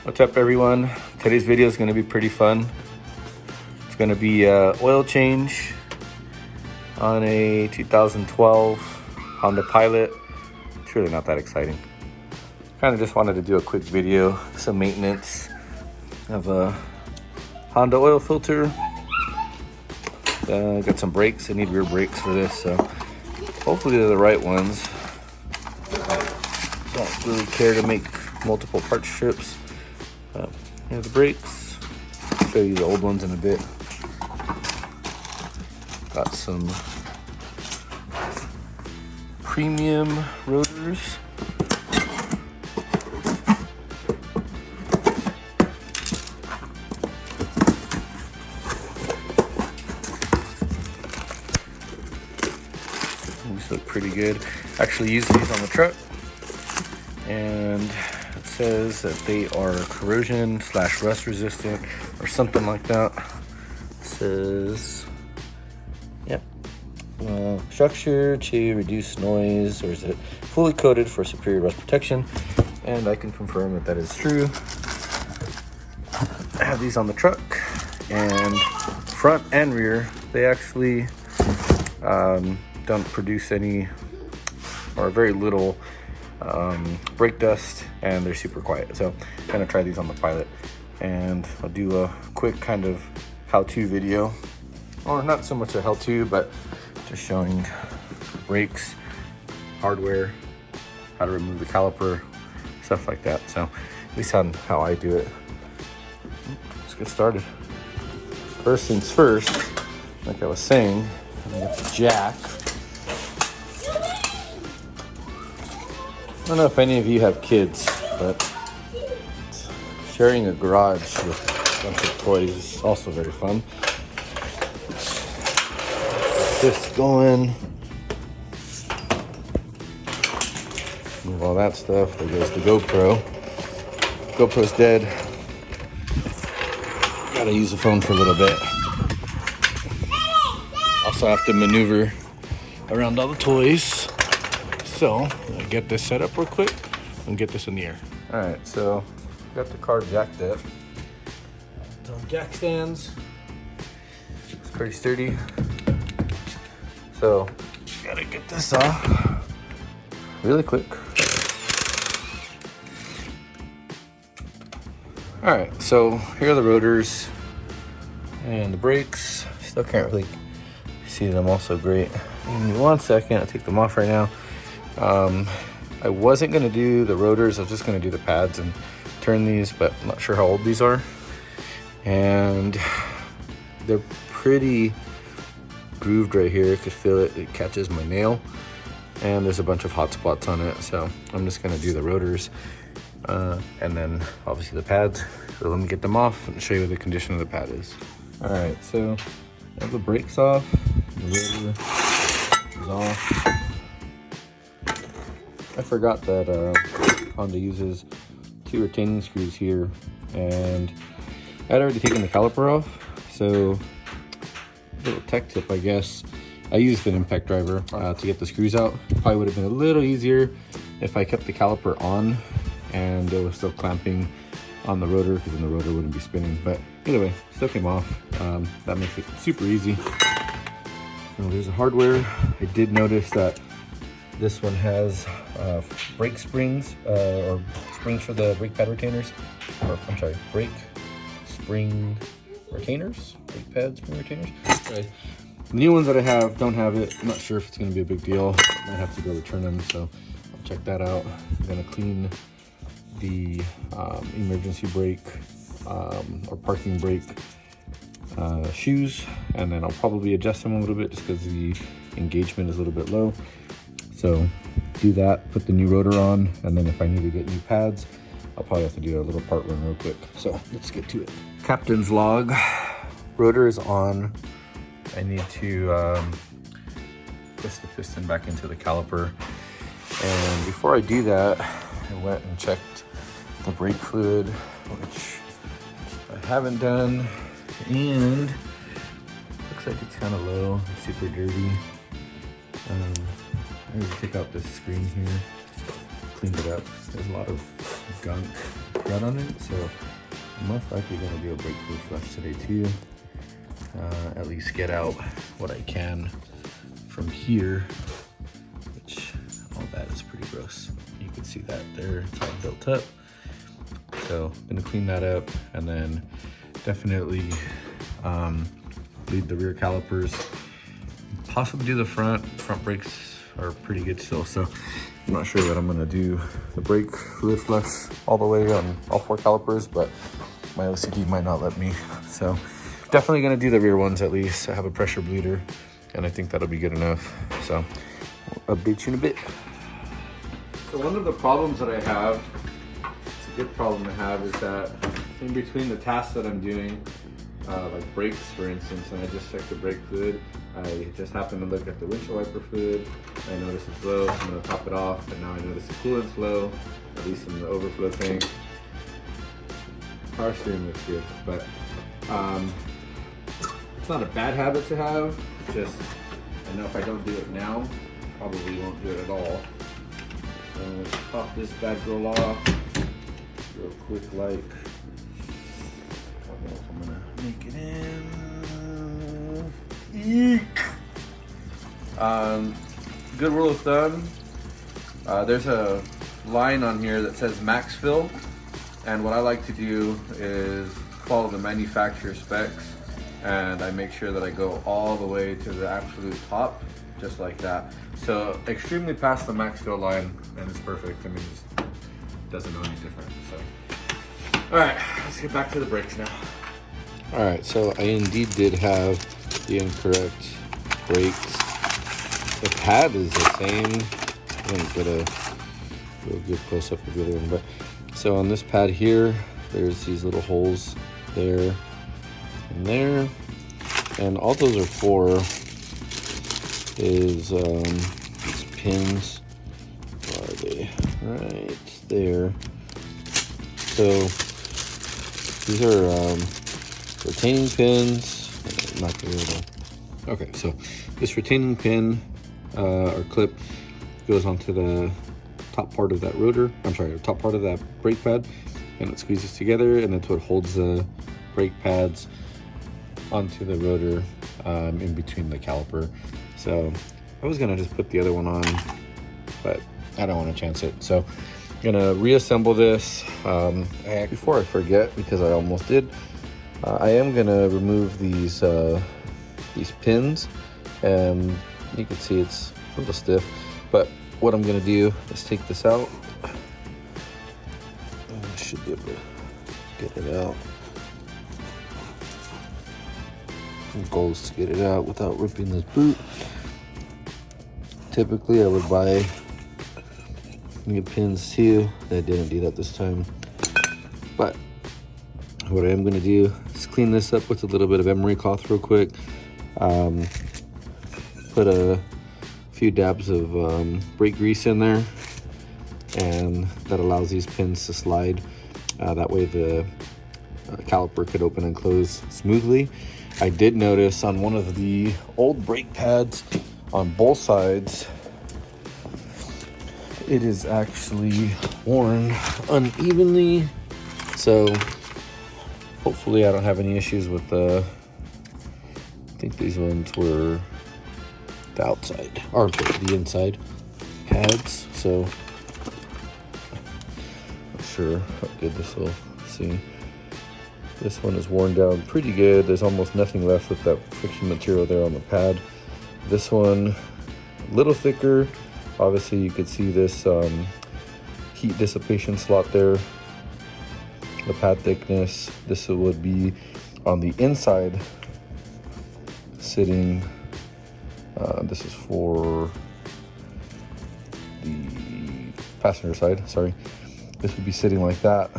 What's up, everyone? Today's video is going to be pretty fun. It's going to be oil change on a 2012 Honda Pilot. It's really not that exciting. Kind of just wanted to do a quick video, some maintenance of a Honda oil filter. Got some brakes. I need rear brakes for this, so hopefully they're the right ones. Don't really care to make multiple part strips. Here's the brakes. I'll show you the old ones in a bit. Got some premium rotors. These look pretty good. Actually used these on the truck, and it says that they are corrosion/rust resistant or something like that. It says, yep, structure to reduce noise, or is it fully coated for superior rust protection? And I can confirm that that is true. I have these on the truck, and front and rear, they actually don't produce any or very little brake dust, and they're super quiet. So I'm gonna try these on the Pilot, and I'll do a quick kind of how-to video, or not so much a how-to, but just showing brakes, hardware, how to remove the caliper, stuff like that. So at least on how I do it. Let's get started. First things first, like I was saying, I'm gonna get the jack. I don't know if any of you have kids, but sharing a garage with a bunch of toys is also very fun. This going. Move all that stuff. There goes the GoPro. GoPro's dead. Gotta use the phone for a little bit. Also have to maneuver around all the toys. So, I get this set up real quick and get this in the air. All right, so got the car jacked up. It's on jack stands. It's pretty sturdy. So, gotta get this off really quick. All right, so here are the rotors and the brakes. Still can't really see them all so great. Give me 1 second, I'll take them off right now. I wasn't gonna do the rotors, I was just gonna do the pads and turn these, but I'm not sure how old these are. And they're pretty grooved right here. I could feel it, it catches my nail. And there's a bunch of hot spots on it, so I'm just gonna do the rotors. And then obviously the pads. So let me get them off and show you what the condition of the pad is. All right, so I have the brakes off, the rotor is off. I forgot that Honda uses 2 retaining screws here, and I'd already taken the caliper off, so a little tech tip, I guess. I used an impact driver to get the screws out. Probably would have been a little easier if I kept the caliper on and it was still clamping on the rotor, because then the rotor wouldn't be spinning. But either way, still came off. That makes it super easy. So there's the hardware. I did notice that this one has brake springs, or springs for the brake pad retainers, or I'm sorry, brake spring retainers, brake pad spring retainers. Okay. The new ones that I have don't have it. I'm not sure if it's going to be a big deal. I might have to go return them, so I'll check that out. I'm going to clean the emergency brake or parking brake shoes, and then I'll probably adjust them a little bit just because the engagement is a little bit low. So do that, put the new rotor on, and then if I need to get new pads, I'll probably have to do a little part run real quick. So let's get to it. Captain's log, rotor is on. I need to push the piston back into the caliper. And before I do that, I went and checked the brake fluid, which I haven't done, and looks like it's kind of low, it's super dirty. I need to take out this screen here, cleaned it up. There's a lot of gunk thread on it, so I'm most likely going to do a brake fluid flush today too. At least get out what I can from here, which all that is pretty gross. You can see that there, it's all built up. So I'm gonna clean that up, and then definitely leave the rear calipers. Possibly do the front. Front brakes are pretty good still, so I'm not sure that I'm gonna do the brake fluid flush all the way on all 4 calipers, but my OCD might not let me. So definitely gonna do the rear ones at least. I have a pressure bleeder, and I think that'll be good enough. So I'll update you in a bit. So one of the problems that I have, it's a good problem to have, is that in between the tasks that I'm doing, like brakes for instance, and I just checked the brake fluid, I just happened to look at the windshield wiper fluid. I noticed it's low, so I'm gonna top it off, and now I notice the coolant's low, at least in the overflow tank. Power steering looks good, but it's not a bad habit to have. It's just, I know if I don't do it now, probably won't do it at all. So let's pop this bad girl off real quick, like. I don't know if I'm gonna make it in. Eek! Good rule of thumb. There's a line on here that says max fill, and what I like to do is follow the manufacturer specs, and I make sure that I go all the way to the absolute top, just like that. So extremely past the max fill line, and it's perfect. I mean, it doesn't know any different. So, all right, let's get back to the brakes now. All right, so I indeed did have the incorrect brakes. The pad is the same. I'm gonna get a real good close up of the other one, but so on this pad here, there's these little holes there and there, and all those are for is these pins. Where are they? Right there. So these are retaining pins. Not the little. Okay, so this retaining pin or clip goes onto the top part of that rotor. I'm sorry, top part of that brake pad, and it squeezes together, and that's what holds the brake pads onto the rotor in between the caliper. So I was gonna just put the other one on, but I don't want to chance it. So I'm gonna reassemble this. Before I forget, because I almost did, I am gonna remove these pins, and you can see it's a little stiff, but what I'm gonna do is take this out. I should be able to get it out. The goal is to get it out without ripping this boot. Typically I would buy new pins too. I didn't do that this time. But what I am gonna do is clean this up with a little bit of emery cloth real quick. Put a few dabs of brake grease in there, and that allows these pins to slide. That way the caliper could open and close smoothly. I did notice on one of the old brake pads on both sides, it is actually worn unevenly. So hopefully I don't have any issues with I think these ones were the outside, or the inside pads. So not sure how good this will see. This one is worn down pretty good. There's almost nothing left with that friction material there on the pad. This one, a little thicker. Obviously you could see this heat dissipation slot there. The pad thickness, this would be on the inside sitting. This is for the passenger side, sorry. This would be sitting like that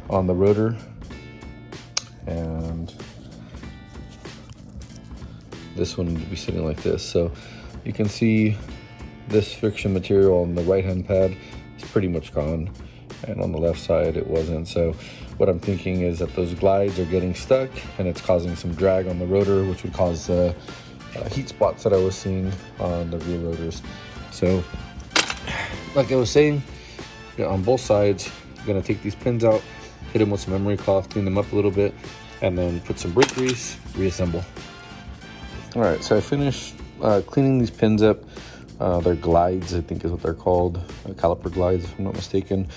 on the rotor, and this one would be sitting like this. So you can see this friction material on the right hand pad is pretty much gone, and on the left side it wasn't. So what I'm thinking is that those glides are getting stuck, and it's causing some drag on the rotor, which would cause heat spots that I was seeing on the rear rotors. So like I was saying, on both sides, I'm gonna take these pins out, hit them with some memory cloth, clean them up a little bit, and then put some brake grease, reassemble. All right, so I finished cleaning these pins up. They're glides, I think is what they're called, caliper glides if I'm not mistaken.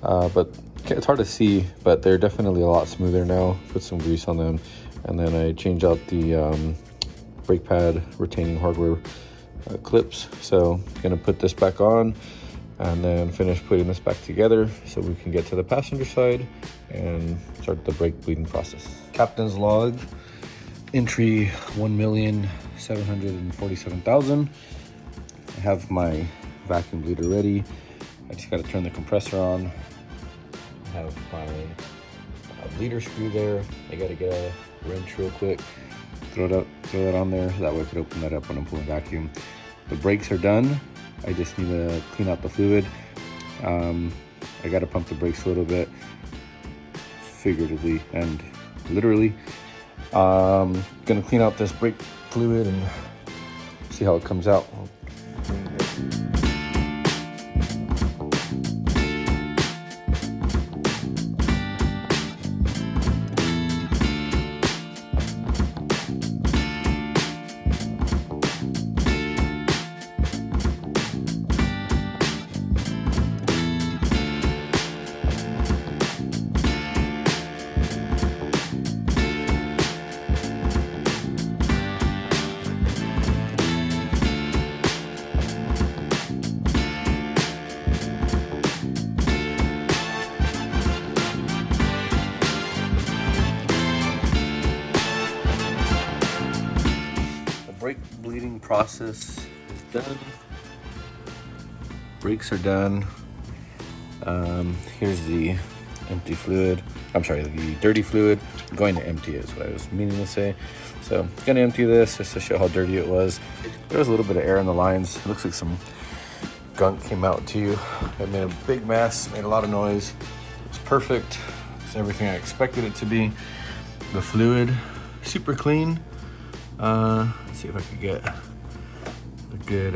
But it's hard to see, but they're definitely a lot smoother now. Put some grease on them, and then I changed out the brake pad retaining hardware clips. So I'm gonna put this back on and then finish putting this back together so we can get to the passenger side and start the brake bleeding process. Captain's log, entry 1,747,000. I have my vacuum bleeder ready. I just gotta turn the compressor on. I have my bleeder screw there. I gotta get a wrench real quick, throw that on there. That way I could open that up when I'm pulling vacuum. The brakes are done. I just need to clean out the fluid. I gotta pump the brakes a little bit, figuratively and literally. Gonna clean out this brake fluid and see how it comes out. Brake bleeding process is done. Brakes are done. Here's the empty fluid. I'm sorry, the dirty fluid. I'm going to empty is what I was meaning to say. So I'm gonna empty this just to show how dirty it was. There was a little bit of air in the lines. It looks like some gunk came out too. It made a big mess, made a lot of noise. It was perfect. It's everything I expected it to be. The fluid, super clean. Let's see if I could get a good,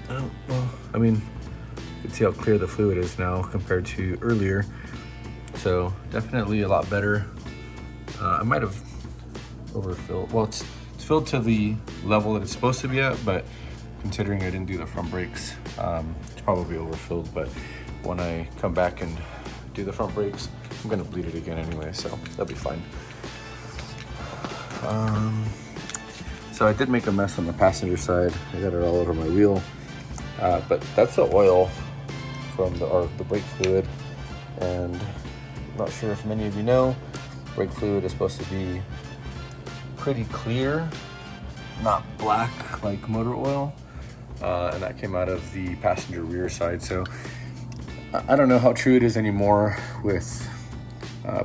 oh, well, I mean, you can see how clear the fluid is now compared to earlier. So definitely a lot better. I might have overfilled. Well, it's filled to the level that it's supposed to be at, but considering I didn't do the front brakes, it's probably overfilled. But when I come back and do the front brakes, I'm gonna bleed it again anyway, so that'll be fine. So I did make a mess on the passenger side. I got it all over my wheel, but that's the oil from the brake fluid. And I'm not sure if many of you know, brake fluid is supposed to be pretty clear, not black like motor oil. And that came out of the passenger rear side. So I don't know how true it is anymore with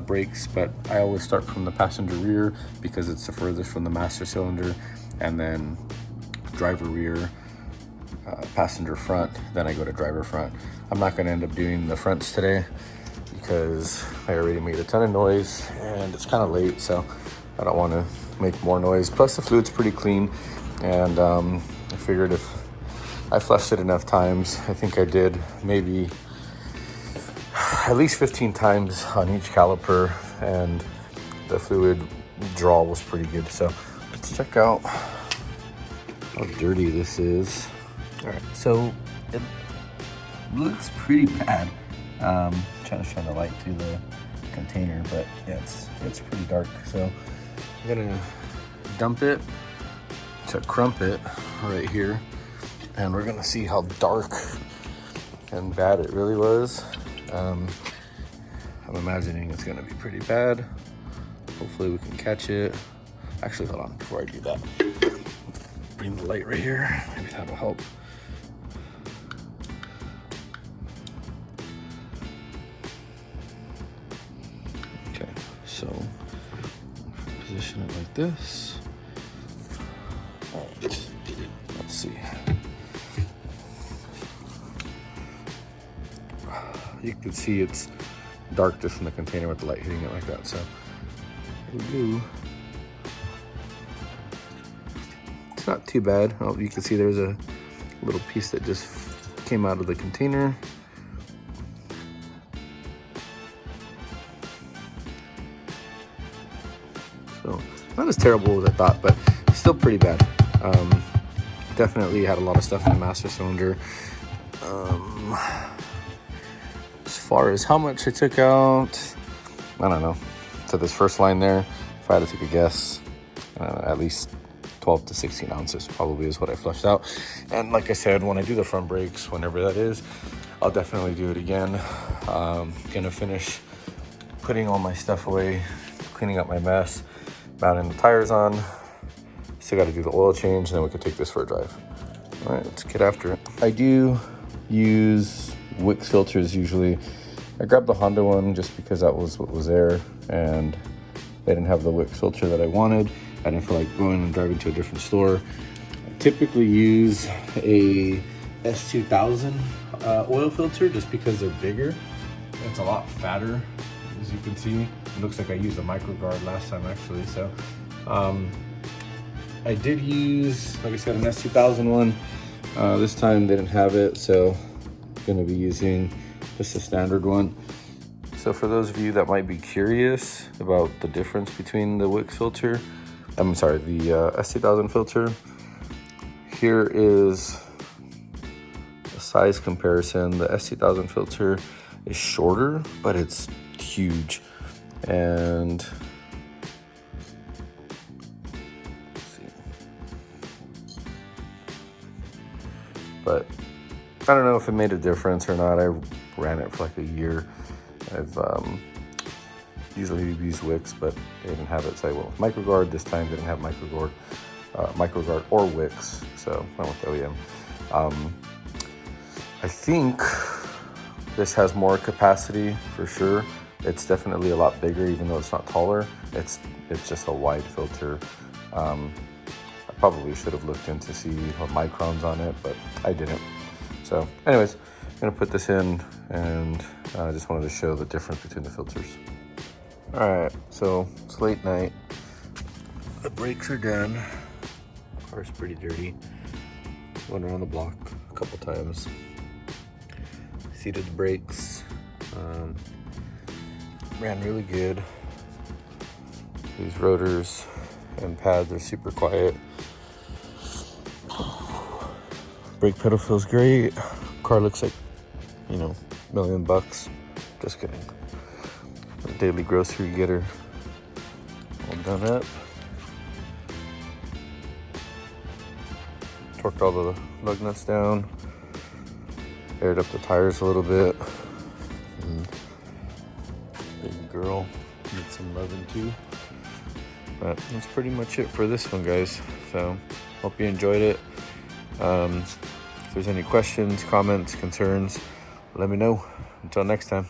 brakes, but I always start from the passenger rear because it's the furthest from the master cylinder, and then driver rear, passenger front, then I go to driver front. I'm not going to end up doing the fronts today because I already made a ton of noise and it's kind of late, so I don't want to make more noise. Plus the fluid's pretty clean, and I figured if I flushed it enough times, I think I did maybe at least 15 times on each caliper, and the fluid draw was pretty good. So let's check out how dirty this is. All right, so it looks pretty bad. Trying to shine the light through the container, but yeah, it's pretty dark. So I'm gonna dump it to crump it right here, and we're gonna see how dark and bad it really was. I'm imagining it's gonna be pretty bad. Hopefully we can catch it. Actually, hold on, before I do that, bring the light right here. Maybe that'll help. Okay, so position it like this. All right, let's see. You can see it's dark just in the container with the light hitting it like that. So here we go. It's not too bad. Oh, you can see there's a little piece that just came out of the container. So not as terrible as I thought, but still pretty bad. Definitely had a lot of stuff in the master cylinder. As far as how much I took out, I don't know. To this first line there, if I had to take a guess, at least 12 to 16 ounces probably is what I flushed out. And like I said, when I do the front brakes, whenever that is, I'll definitely do it again. Gonna finish putting all my stuff away, cleaning up my mess, mounting the tires on. Still got to do the oil change, and then we can take this for a drive. All right, let's get after it. I do use Wix filters usually. I grabbed the Honda one just because that was what was there, and they didn't have the Wix filter that I wanted. I didn't feel like going and driving to a different store. I typically use a S2000 oil filter just because they're bigger. It's a lot fatter, as you can see. It looks like I used a microguard last time actually. So I did use, like I said, an S2000 one. This time they didn't have it, so I'm gonna be using just a standard one. So for those of you that might be curious about the difference between the Wix filter, the S2000 filter, here is a size comparison. The S2000 filter is shorter, but it's huge. And let's see. But I don't know if it made a difference or not. I ran it for like a year. I've usually used Wix, but they didn't have it. So I went with microguard. This time they didn't have microguard or Wix, so I went with OEM. I think this has more capacity for sure. It's definitely a lot bigger, even though it's not taller. It's just a wide filter. I probably should have looked in to see what microns on it, but I didn't. So anyways, I'm gonna put this in, and I just wanted to show the difference between the filters. All right, so it's late night. The brakes are done. Car's pretty dirty. Went around the block a couple times. Seated the brakes. Ran really good. These rotors and pads are super quiet. Brake pedal feels great. Car looks like, $1 million. Just kidding. A daily grocery getter. All done up. Torqued all the lug nuts down. Aired up the tires a little bit. And baby girl needs some loving too. But that's pretty much it for this one, guys. So hope you enjoyed it. If there's any questions, comments, concerns, let me know. Until next time.